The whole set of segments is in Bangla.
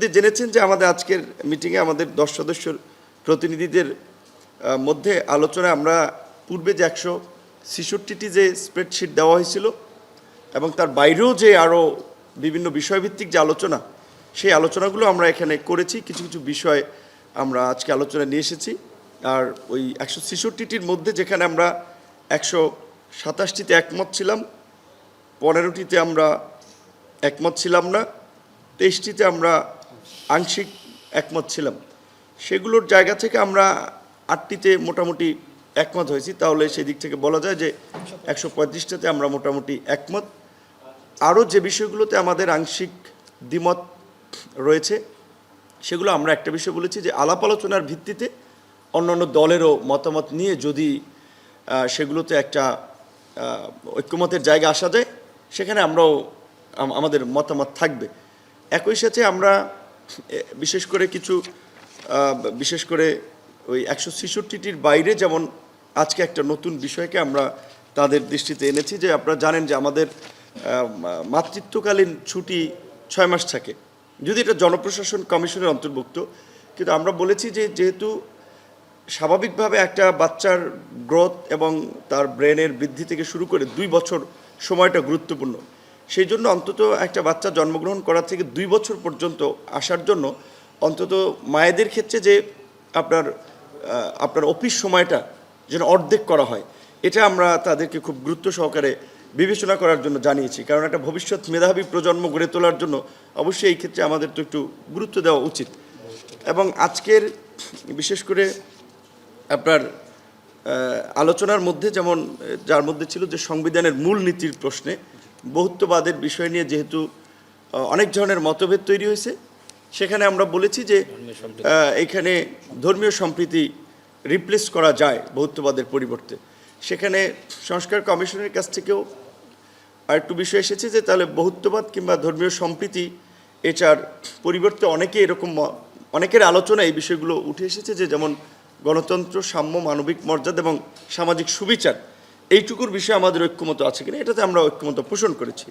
ইতিমধ্যে জেনেছেন যে আমাদের আজকের মিটিংয়ে আমাদের 10 সদস্যের প্রতিনিধিদের মধ্যে আলোচনায় আমরা পূর্বে যে 166টি যে স্প্রেডশিট দেওয়া হয়েছিল এবং তার বাইরেও যে আরও বিভিন্ন বিষয়ভিত্তিক যে আলোচনা, সেই আলোচনাগুলো আমরা এখানে করেছি। কিছু কিছু বিষয় আমরা আজকে আলোচনা নিয়ে এসেছি। আর ওই 166টির মধ্যে যেখানে আমরা 127টিতে একমত ছিলাম, 15টিতে আমরা একমত ছিলাম না, 23টিতে আমরা আংশিক একমত ছিলাম, সেগুলোর জায়গা থেকে আমরা 8টিতে মোটামুটি একমত হয়েছি। তাহলে সেই দিক থেকে বলা যায় যে 135টাতে আমরা মোটামুটি একমত। আরও যে বিষয়গুলোতে আমাদের আংশিক দ্বিমত রয়েছে সেগুলো আমরা একটা বিষয় বলেছি যে আলাপ আলোচনার ভিত্তিতে অন্যান্য দলেরও মতামত নিয়ে যদি সেগুলোতে একটা ঐক্যমতের জায়গা আসা যায়, সেখানে আমরাও আমাদের মতামত থাকবে। একই সাথে আমরা বিশেষ করে ওই 166টির বাইরে যেমন আজকে একটা নতুন বিষয়কে আমরা তাদের দৃষ্টিতে এনেছি যে আপনারা জানেন যে আমাদের মাতৃত্বকালীন ছুটি 6 মাস থাকে, যদি এটা জনপ্রশাসন কমিশনের অন্তর্ভুক্ত। কিন্তু আমরা বলেছি যে যেহেতু স্বাভাবিকভাবে একটা বাচ্চার গ্রোথ এবং তার ব্রেনের বৃদ্ধি থেকে শুরু করে 2 বছর সময়টা গুরুত্বপূর্ণ, সেই জন্য অন্তত একটা বাচ্চা জন্মগ্রহণ করা থেকে 2 বছর পর্যন্ত আসার জন্য অন্তত মায়েদের ক্ষেত্রে যে আপনার অফিস সময়টা যেন অর্ধেক করা হয়, এটা আমরা তাদেরকে খুব গুরুত্ব সহকারে বিবেচনা করার জন্য জানিয়েছি। কারণ একটা ভবিষ্যৎ মেধাবী প্রজন্ম গড়ে তোলার জন্য অবশ্যই এই ক্ষেত্রে আমাদের তো একটু গুরুত্ব দেওয়া উচিত। এবং আজকের বিশেষ করে আপনার আলোচনার মধ্যে যেমন যার মধ্যে ছিল যে সংবিধানের মূল নীতির প্রশ্নে বহুত্ববাদের বিষয় নিয়ে যেহেতু অনেক ধরনের মতভেদ তৈরি হয়েছে, সেখানে আমরা বলেছি যে এখানে ধর্মীয় সম্প্রীতি রিপ্লেস করা যায় বহুত্ববাদের পরিবর্তে। সেখানে সংস্কার কমিশনের কাছ থেকেও আরেকটু বিষয় এসেছে যে তাহলে বহুত্ববাদ কিংবা ধর্মীয় সম্প্রীতি এটার পরিবর্তে অনেকের আলোচনা এই বিষয়গুলো উঠে এসেছে যে যেমন গণতন্ত্র, সাম্য, মানবিক মর্যাদা এবং সামাজিক সুবিচার, এইটুকুর বিষয়ে আমাদের ঐক্যমত আছে কিনা, এটাতে আমরা ঐক্যমত পোষণ করেছি।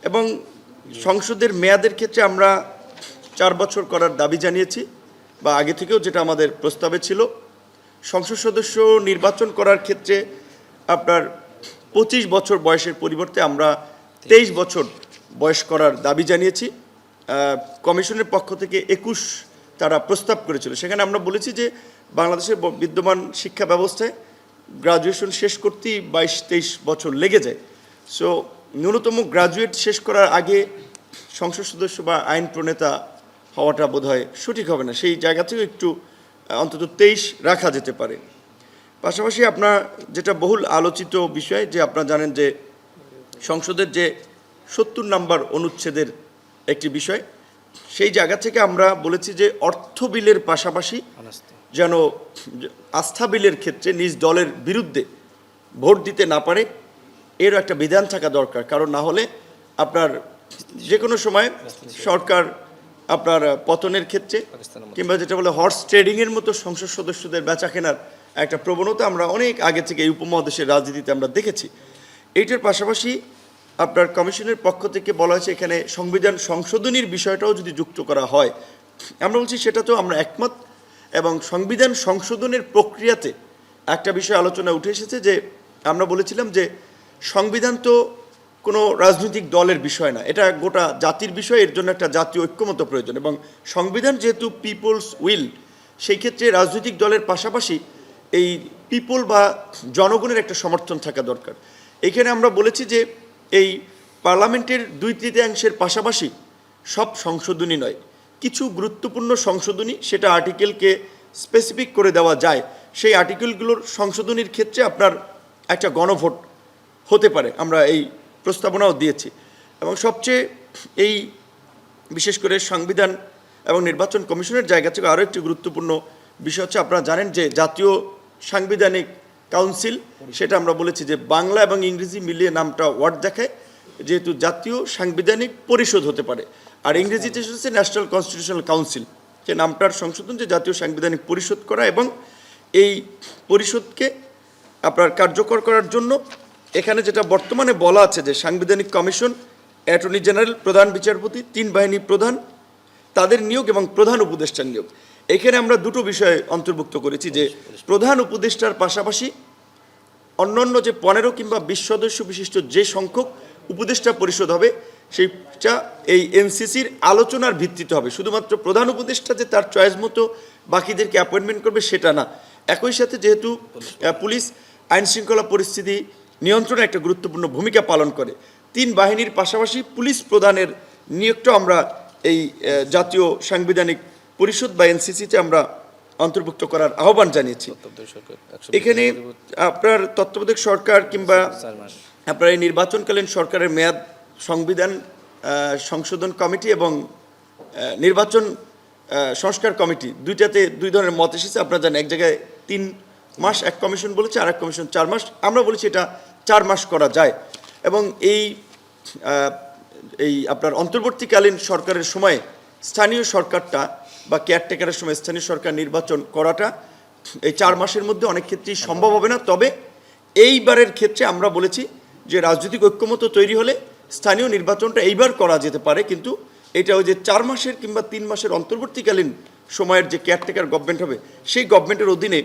এবং সংসদের মেয়াদের ক্ষেত্রে আমরা 4 বছর করার দাবি জানিয়েছি, বা আগে থেকেও যেটা আমাদের প্রস্তাবে ছিল। সংসদ সদস্য নির্বাচন করার ক্ষেত্রে আপনার 25 বছর বয়সের পরিবর্তে আমরা 23 বছর বয়স করার দাবি জানিয়েছি। কমিশনের পক্ষ থেকে 21 তারা প্রস্তাব করেছিল। সেখানে আমরা বলেছি যে বাংলাদেশের বিদ্যমান শিক্ষা ব্যবস্থায় গ্রাজুয়েশন শেষ করতেই 22-23 বছর লেগে যায়। সো ন্যূনতম গ্রাজুয়েট শেষ করার আগে সংসদ সদস্য বা আইন প্রণেতা হওয়াটা বোধহয় সঠিক হবে না, সেই জায়গা থেকেও একটু অন্তত 23 রাখা যেতে পারে। পাশাপাশি আপনার যেটা বহুল আলোচিত বিষয় যে আপনারা জানেন যে সংসদের যে 70 নম্বর অনুচ্ছেদের একটি বিষয়, সেই জায়গা থেকে আমরা বলেছি যে অর্থ বিলের পাশাপাশি যেন আস্থা বিলের ক্ষেত্রে নিজ দলের বিরুদ্ধে ভোট দিতে না পারে, এরও একটা বিধান থাকা দরকার। কারণ না হলে আপনার যে কোনো সময় সরকার আপনার পতনের ক্ষেত্রে কিংবা যেটা বলে হর্স ট্রেডিংয়ের মতো সংসদ সদস্যদের বেচা কেনার একটা প্রবণতা আমরা অনেক আগে থেকে এই উপমহাদেশের রাজনীতিতে আমরা দেখেছি। এইটার পাশাপাশি আপনার কমিশনের পক্ষ থেকে বলা হয়েছে এখানে সংবিধান সংশোধনীর বিষয়টাও যদি যুক্ত করা হয়, আমরা বলছি সেটা তো আমরা একমত। এবং সংবিধান সংশোধনের প্রক্রিয়াতে একটা বিষয় আলোচনা উঠে এসেছে যে আমরা বলেছিলাম যে সংবিধান তো কোনো রাজনৈতিক দলের বিষয় না, এটা গোটা জাতির বিষয়, এর জন্য একটা জাতীয় ঐক্যমত প্রয়োজন। এবং সংবিধান যেহেতু পিপলস উইল, সেই ক্ষেত্রে রাজনৈতিক দলের পাশাপাশি এই পিপল বা জনগণের একটা সমর্থন থাকা দরকার। এইখানে আমরা বলেছি যে এই পার্লামেন্টের 2/3 পাশাপাশি সব সংশোধনী নয়, কিছু গুরুত্বপূর্ণ সংশোধনী সেটা আর্টিকেলকে স্পেসিফিক করে দেওয়া যায়, সেই আর্টিকেলগুলোর সংশোধনীর ক্ষেত্রে আপনার একটা গণভোট হতে পারে, আমরা এই প্রস্তাবনাও দিয়েছি। এবং সবচেয়ে এই বিশেষ করে সংবিধান এবং নির্বাচন কমিশনের জায়গা থেকে আরও একটি গুরুত্বপূর্ণ বিষয় হচ্ছে আপনারা জানেন যে জাতীয় সাংবিধানিক কাউন্সিল, সেটা আমরা বলেছি যে বাংলা এবং ইংরেজি মিলিয়ে নামটা ওয়ার্ড দেখায়, যেহেতু জাতীয় সাংবিধানিক পরিষদ হতে পারে, আর ইংরেজিতে হচ্ছে ন্যাশনাল কনস্টিটিউশনাল কাউন্সিল, যে নামটার সংশোধন যে জাতীয় সাংবিধানিক পরিষদ করা। এবং এই পরিষদকে আপনার কার্যকর করার জন্য এখানে যেটা বর্তমানে বলা আছে যে সাংবিধানিক কমিশন, অ্যাটর্নি জেনারেল, প্রধান বিচারপতি, 3 বাহিনী প্রধান তাদের নিয়োগ এবং প্রধান উপদেষ্টার নিয়োগ। এখানে আমরা দুটো বিষয় অন্তর্ভুক্ত করেছি, যে প্রধান উপদেষ্টার পাশাপাশি অন্যান্য যে 15 কিংবা 20 সদস্য বিশিষ্ট যে সংখ্যক উপদেষ্টা পরিষদ হবে, সেইটা এই এনসিসির আলোচনার ভিত্তিতে হবে। শুধুমাত্র প্রধান উপদেষ্টা যে তার চয়েস মতো বাকিদেরকে অ্যাপয়েন্টমেন্ট করবে সেটা না। একই সাথে যেহেতু পুলিশ আইন শৃঙ্খলা পরিস্থিতি নিয়ন্ত্রণে একটা গুরুত্বপূর্ণ ভূমিকা পালন করে, 3 বাহিনীর পাশাপাশি পুলিশ প্রধানের নিয়োগটা আমরা এই জাতীয় সাংবিধানিক পরিষদ বা এনসিসিতে আমরা অন্তর্ভুক্ত করার আহ্বান জানিয়েছি। এখানে আপনার তত্ত্বাবধায়ক সরকার কিংবা আপনার এই নির্বাচনকালীন সরকারের মেয়াদ সংবিধান সংশোধন কমিটি এবং নির্বাচন সংস্কার কমিটি দুইটাতে দুই ধরনের মত এসেছে। আপনারা জানেন, এক জায়গায় 3 মাস এক কমিশন বলেছে, আর এক কমিশন 4 মাস। আমরা বলেছি এটা 4 মাস করা যায়। এবং এই আপনার অন্তর্বর্তীকালীন সরকারের সময় স্থানীয় সরকারটা বা কেয়ারটেকারের সময় স্থানীয় সরকার নির্বাচন করাটা এই 4 মাসের মধ্যে অনেক ক্ষেত্রেই সম্ভব হবে না। তবে এইবারের ক্ষেত্রে আমরা বলেছি যে রাজনৈতিক ঐক্যমত তৈরি হলে স্থানীয় নির্বাচনটা এইবার করা যেতে পারে, কিন্তু এটা ওই যে 4 মাসের কিংবা 3 মাসের অন্তর্বর্তীকালীন সময়ের যে কেয়ারটেকার গভর্নমেন্ট হবে সেই গভর্নমেন্টের অধীনে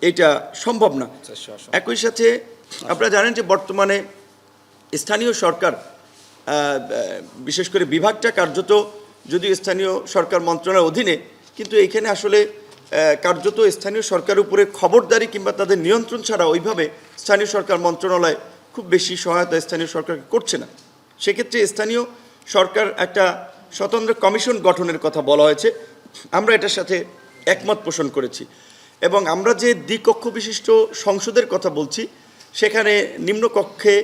এটা সম্ভব না। একই সাথে আপনারা জানেন যে বর্তমানে স্থানীয় সরকার বিশেষ করে বিভাগটা কার্যত যদিও স্থানীয় সরকার মন্ত্রণালয়ের অধীনে, কিন্তু এখানে আসলে কার্যত স্থানীয় সরকারের উপরে খবরদারি কিংবা তাদের নিয়ন্ত্রণ ছাড়া ওইভাবে স্থানীয় সরকার মন্ত্রণালয় খুব বেশি সহায়তা স্থানীয় সরকারকে করছে না। সেক্ষেত্রে স্থানীয় সরকার একটা স্বতন্ত্র কমিশন গঠনের কথা বলা হয়েছে, আমরা এটার সাথে একমত পোষণ করেছি। এবং আমরা যে দ্বিকক্ষ বিশিষ্ট সংসদের কথা বলছি, সেখানে নিম্নকক্ষে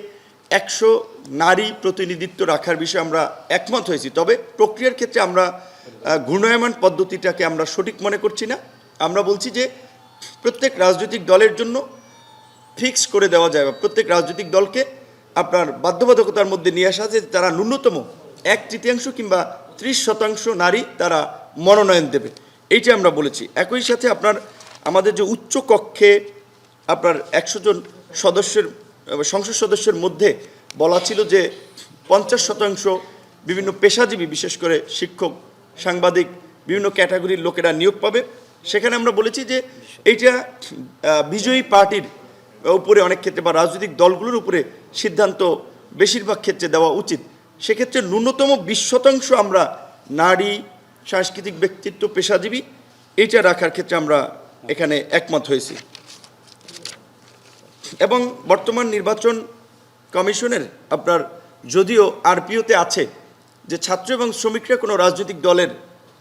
100 নারী প্রতিনিধিত্ব রাখার বিষয়ে আমরা একমত হয়েছি। তবে প্রক্রিয়ার ক্ষেত্রে আমরা ঘূর্ণায়মান পদ্ধতিটাকে আমরা সঠিক মনে করছি না। আমরা বলছি যে প্রত্যেক রাজনৈতিক দলের জন্য ফিক্স করে দেওয়া যায়, বা প্রত্যেক রাজনৈতিক দলকে আপনার বাধ্যবাধকতার মধ্যে নিয়ে আসা, যে তারা ন্যূনতম 1/3 কিংবা 30% নারী তারা মনোনয়ন দেবে, এইটা আমরা বলেছি। একই সাথে আপনার আমাদের যে উচ্চ কক্ষে আপনার 100 জন সদস্যের সংসদ সদস্যের মধ্যে বলা ছিল যে 50% বিভিন্ন পেশাজীবী, বিশেষ করে শিক্ষক, সাংবাদিক, বিভিন্ন ক্যাটাগরির লোকেরা নিয়োগ পাবে। সেখানে আমরা বলেছি যে এইটা বিজয়ী পার্টির উপরে অনেক ক্ষেত্রে বা রাজনৈতিক দলগুলোর উপরে সিদ্ধান্ত বেশিরভাগ ক্ষেত্রে দেওয়া উচিত। সেক্ষেত্রে ন্যূনতম 20% আমরা নারী, সাংস্কৃতিক ব্যক্তিত্ব, পেশাজীবী এইটা রাখার ক্ষেত্রে আমরা এখানে একমত হয়েছি। এবং বর্তমান নির্বাচন কমিশনের আপনার যদিও আরপিওতে আছে যে ছাত্র এবং শ্রমিকরা কোনো রাজনৈতিক দলের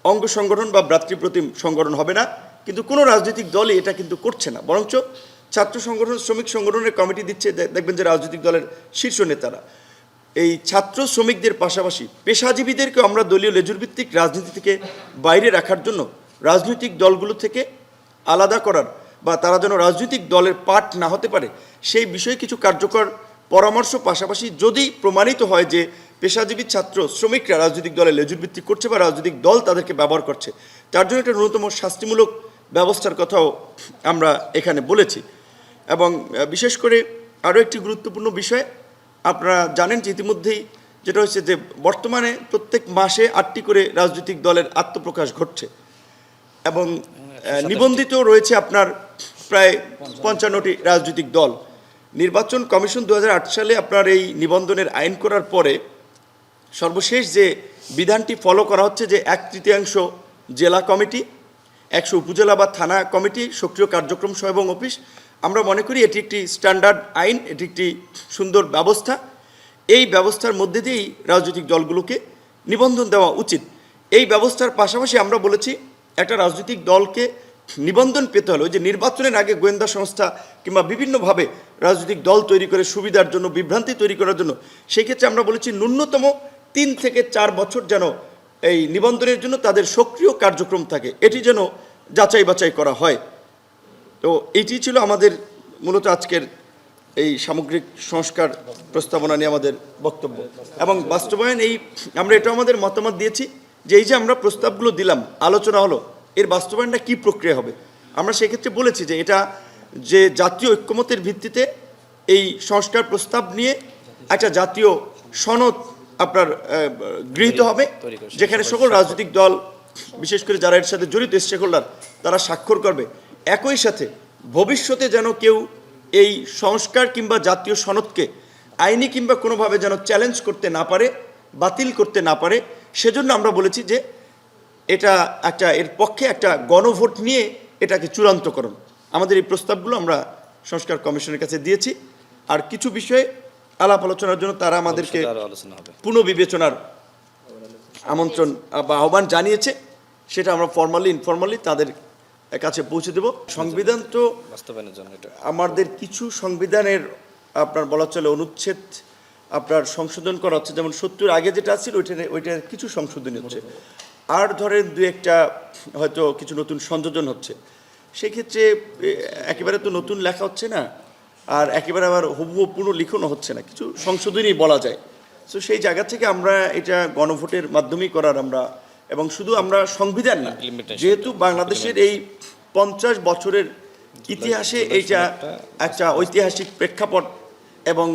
অঙ্গ সংগঠন বা ভ্রাতৃপ্রতিম সংগঠন হবে না, কিন্তু কোনো রাজনৈতিক দলই এটা কিন্তু করছে না। বরঞ্চ ছাত্র সংগঠন, শ্রমিক সংগঠনের কমিটি দিচ্ছে, দেখবেন যে রাজনৈতিক দলের শীর্ষ নেতারা। এই ছাত্র শ্রমিকদের পাশাপাশি পেশাজীবীদেরকে আমরা দলীয় লেজুরভিত্তিক রাজনীতি থেকে বাইরে রাখার জন্য রাজনৈতিক দলগুলো থেকে আলাদা করার বা তারা যেন রাজনৈতিক দলের পার্ট না হতে পারে সেই বিষয়ে কিছু কার্যকর পরামর্শ, পাশাপাশি যদি প্রমাণিত হয় যে পেশাজীবী ছাত্র শ্রমিকরা রাজনৈতিক দলে লেজুরভিত্তিক করছে বা রাজনৈতিক দল তাদেরকে ব্যবহার করছে, তার জন্য একটা ন্যূনতম শাস্তিমূলক ব্যবস্থার কথাও আমরা এখানে বলেছি। এবং বিশেষ করে আরও একটি গুরুত্বপূর্ণ বিষয় আপনারা জানেন যে ইতিমধ্যেই যেটা হচ্ছে যে বর্তমানে প্রত্যেক মাসে 8টি করে রাজনৈতিক দলের আত্মপ্রকাশ ঘটছে এবং নিবন্ধিত রয়েছে আপনার প্রায় 55টি রাজনৈতিক দল। নির্বাচন কমিশন 2008 সালে আপনার এই নিবন্ধনের আইন করার পরে সর্বশেষ যে বিধানটি ফলো করা হচ্ছে যে 1/3 জেলা কমিটি, 100 উপজেলা বা থানা কমিটি, সক্রিয় কার্যক্রম সহ এবং অফিস। আমরা মনে করি এটি একটি স্ট্যান্ডার্ড আইন, এটি একটি সুন্দর ব্যবস্থা। এই ব্যবস্থার মধ্যে দিয়েই রাজনৈতিক দলগুলোকে নিবন্ধন দেওয়া উচিত। এই ব্যবস্থার পাশাপাশি আমরা বলেছি একটা রাজনৈতিক দলকে নিবন্ধন পেতে হলে ওই যে নির্বাচনের আগে গোয়েন্দা সংস্থা কিংবা বিভিন্নভাবে রাজনৈতিক দল তৈরি করে সুবিধার জন্য, বিভ্রান্তি তৈরি করার জন্য, সেই ক্ষেত্রে আমরা বলেছি ন্যূনতম 3 থেকে 4 বছর যেন এই নিবন্ধনের জন্য তাদের সক্রিয় কার্যক্রম থাকে, এটি যেন যাচাই বাছাই করা হয়। তো এইটি ছিল আমাদের মূলত আজকের এই সামগ্রিক সংস্কার প্রস্তাবনা নিয়ে আমাদের বক্তব্য এবং বাস্তবায়ন। আমরা এটা আমাদের মতামত দিয়েছি যে এই যে আমরা প্রস্তাবগুলো দিলাম, আলোচনা হলো, এর বাস্তবায়নটা কী প্রক্রিয়া হবে। আমরা সেক্ষেত্রে বলেছি যে এটা যে জাতীয় ঐক্যমতের ভিত্তিতে এই সংস্কার প্রস্তাব নিয়ে একটা জাতীয় সনদ আপনার গৃহীত হবে, যেখানে সকল রাজনৈতিক দল বিশেষ করে যারা এর সাথে জড়িত স্টেক হোল্ডার তারা স্বাক্ষর করবে। একই সাথে ভবিষ্যতে যেন কেউ এই সংস্কার কিংবা জাতীয় সনদকে আইনি কিংবা কোনোভাবে যেন চ্যালেঞ্জ করতে না পারে, বাতিল করতে না পারে, সেজন্য আমরা বলেছি যে এটা একটা এর পক্ষে একটা গণভোট নিয়ে এটাকে চূড়ান্ত করুন। আমাদের এই প্রস্তাবগুলো আমরা সংস্কার কমিশনের কাছে দিয়েছি। আর কিছু বিষয়ে আলাপ আলোচনার জন্য তারা আমাদেরকে পুনর্বিবেচনার আমন্ত্রণ বা আহ্বান জানিয়েছে, সেটা আমরা ইনফর্মালি তাদের কাছে পৌঁছে দেব। সংবিধান তো বাস্তবায়নের জন্য আমাদের কিছু সংবিধানের আপনার বলা চলে অনুচ্ছেদ আপনার সংশোধন করা হচ্ছে, যেমন ৭০ আগে যেটা ছিল ওইটার কিছু সংশোধনী হচ্ছে, আর ধরেন দু একটা হয়তো কিছু নতুন সংযোজন হচ্ছে। সেক্ষেত্রে একেবারে তো নতুন লেখা হচ্ছে না, আর একেবারে আবার হুবহু পুরো লিখনও হচ্ছে না, কিছু সংশোধনী বলা যায়। সো সেই জায়গা থেকে আমরা এটা গণভোটের মাধ্যমেই করার আমরা, এবং শুধু আমরা সংবিধান না, যেহেতু বাংলাদেশের এই 50 বছরের ইতিহাসে এইটা একটা ঐতিহাসিক প্রেক্ষাপট এবং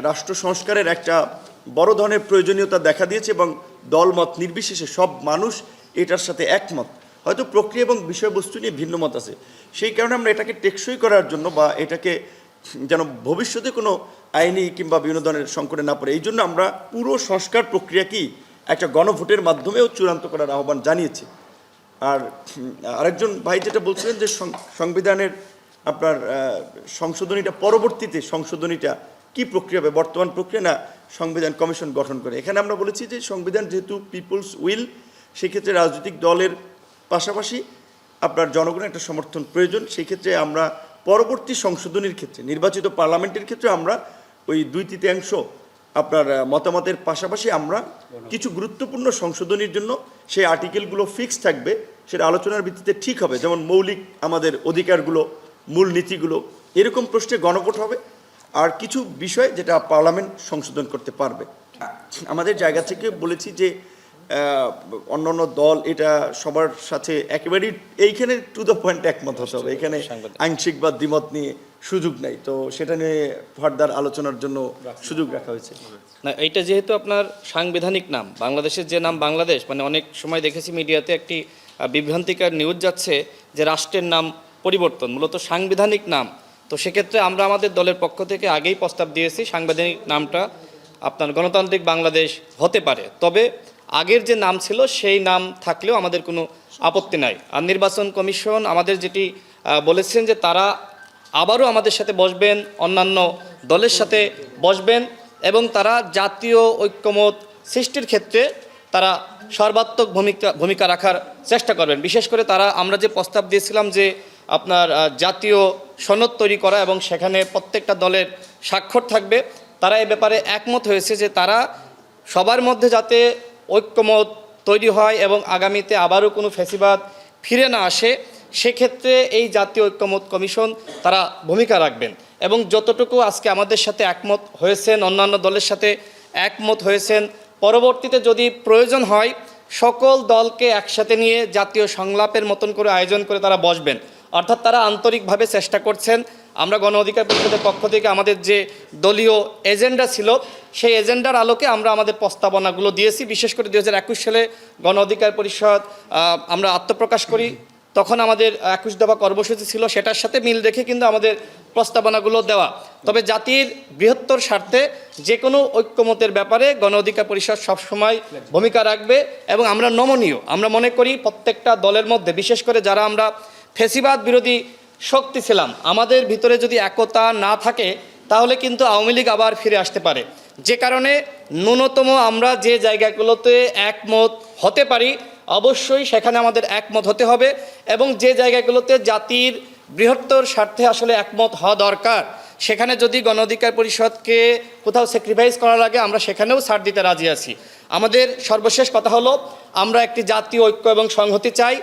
রাষ্ট্র সংস্কারের একটা বড় ধরনের প্রয়োজনীয়তা দেখা দিয়েছে, এবং দলমত নির্বিশেষে সব মানুষ এটার সাথে একমত। হয়তো প্রক্রিয়া এবং বিষয়বস্তু নিয়ে ভিন্ন মত আছে, সেই কারণে আমরা এটাকে টেকসই করার জন্য বা এটাকে যেন ভবিষ্যতে কোনো আইনি কিংবা বিভিন্ন ধরনের সংকটে না পড়ে, এই জন্য আমরা পুরো সংস্কার প্রক্রিয়াকেই একটা গণভোটের মাধ্যমেও চূড়ান্ত করার আহ্বান জানিয়েছি। আর আরেকজন ভাই যেটা বলছিলেন যে সংবিধানের আপনার সংশোধনীটা পরবর্তীতে সংশোধনীটা কি প্রক্রিয়া হবে, বর্তমান প্রক্রিয়া না সংবিধান কমিশন গঠন করে, এখানে আমরা বলেছি যে সংবিধান যেহেতু পিপলস উইল, সেক্ষেত্রে রাজনৈতিক দলের পাশাপাশি আপনার জনগণের একটা সমর্থন প্রয়োজন। সেই ক্ষেত্রে আমরা পরবর্তী সংশোধনীর ক্ষেত্রে নির্বাচিত পার্লামেন্টের ক্ষেত্রে আমরা ওই 2/3 আপনার মতামতের পাশাপাশি আমরা কিছু গুরুত্বপূর্ণ সংশোধনীর জন্য সেই আর্টিকেলগুলো ফিক্স থাকবে, সেটা আলোচনার ভিত্তিতে ঠিক হবে, যেমন মৌলিক আমাদের অধিকারগুলো, মূল নীতিগুলো, এরকম প্রশ্নে গণভোট হবে। আর কিছু বিষয় যেটা পার্লামেন্ট সংশোধন করতে পারবে। আমাদের জায়গা থেকে বলেছি যে অন্যান্য দল এটা সবার সাথে একেবারেই এইখানে টু দ্য পয়েন্ট একমত হতে হবে, এখানে আংশিক বা দ্বিমত নিয়ে সুযোগ নাই, তো সেটা নিয়ে ফার্দার আলোচনার জন্য সুযোগ রাখা হয়েছে। না, এইটা যেহেতু আপনার সাংবিধানিক নাম, বাংলাদেশের যে নাম বাংলাদেশ, মানে অনেক সময় দেখেছি মিডিয়াতে একটি বিভ্রান্তিকর নিউজ যাচ্ছে যে রাষ্ট্রের নাম পরিবর্তন, মূলত সাংবিধানিক নাম। তো সেক্ষেত্রে আমরা আমাদের দলের পক্ষ থেকে আগেই প্রস্তাব দিয়েছি সাংবিধানিক নামটা আপনার গণতান্ত্রিক বাংলাদেশ হতে পারে, তবে আগের যে নাম ছিল সেই নাম থাকলেও আমাদের কোনো আপত্তি নাই। আর নির্বাচন কমিশন আমাদের যেটি বলেছেন যে তারা আবারও আমাদের সাথে বসবেন, অন্যান্য দলের সাথে বসবেন, এবং তারা জাতীয় ঐক্যমত সৃষ্টির ক্ষেত্রে তারা সর্বাত্মক ভূমিকা রাখার চেষ্টা করবেন। বিশেষ করে তারা, আমরা যে প্রস্তাব দিয়েছিলাম যে আপনার জাতীয় সনদ তৈরি করা এবং সেখানে প্রত্যেকটা দলের স্বাক্ষর থাকবে, তারা এ ব্যাপারে একমত হয়েছে যে তারা সবার মধ্যে যাতে ঐক্যমত তৈরি হয় এবং আগামীতে আবারও কোনো ফ্যাসিবাদ ফিরে না আসে, সেক্ষেত্রে এই জাতীয় ঐক্যমত কমিশন তারা ভূমিকা রাখবেন। এবং যতটুকু আজকে আমাদের সাথে একমত হয়েছেন, অন্যান্য দলের সাথে একমত হয়েছেন, পরবর্তীতে যদি প্রয়োজন হয় সকল দলকে একসাথে নিয়ে জাতীয় সংলাপের মতন করে আয়োজন করে তারা বসবেন। অর্থাৎ তারা আন্তরিকভাবে চেষ্টা করছেন। আমরা গণ অধিকার পরিষদের পক্ষ থেকে আমাদের যে দলীয় এজেন্ডা ছিল সেই এজেন্ডার আলোকে আমরা আমাদের প্রস্তাবনাগুলো দিয়েছি। বিশেষ করে 2021 সালে গণ অধিকার পরিষদ আমরা আত্মপ্রকাশ করি, তখন আমাদের 21 দফা কর্মসূচি ছিল, সেটার সাথে মিল রেখে কিন্তু আমাদের প্রস্তাবনাগুলো দেওয়া। তবে জাতির বৃহত্তর স্বার্থে যে কোনো ঐক্যমতের ব্যাপারে গণ অধিকার পরিষদ সবসময় ভূমিকা রাখবে এবং আমরা নমনীয়। আমরা মনে করি প্রত্যেকটা দলের মধ্যে, বিশেষ করে যারা আমরা ফ্যাসিবাদ বিরোধী শক্তি ছিলাম, আমাদের ভিতরে যদি একতা না থাকে তাহলে কিন্তু আওয়ামী লীগ আবার ফিরে আসতে পারে। যে কারণে ন্যূনতম আমরা যে জায়গাগুলোতে একমত হতে পারি অবশ্যই সেখানে আমাদের একমত হতে হবে, এবং যে জায়গাগুলোতে জাতির বৃহত্তর স্বার্থে আসলে একমত হওয়া দরকার সেখানে যদি গণ অধিকার পরিষদকে কোথাও স্যাক্রিফাইস করা লাগে আমরা সেখানেও ছাড় দিতে রাজি আছি। আমাদের সর্বশেষ কথা হলো আমরা একটি জাতীয় ঐক্য এবং সংহতি চাই।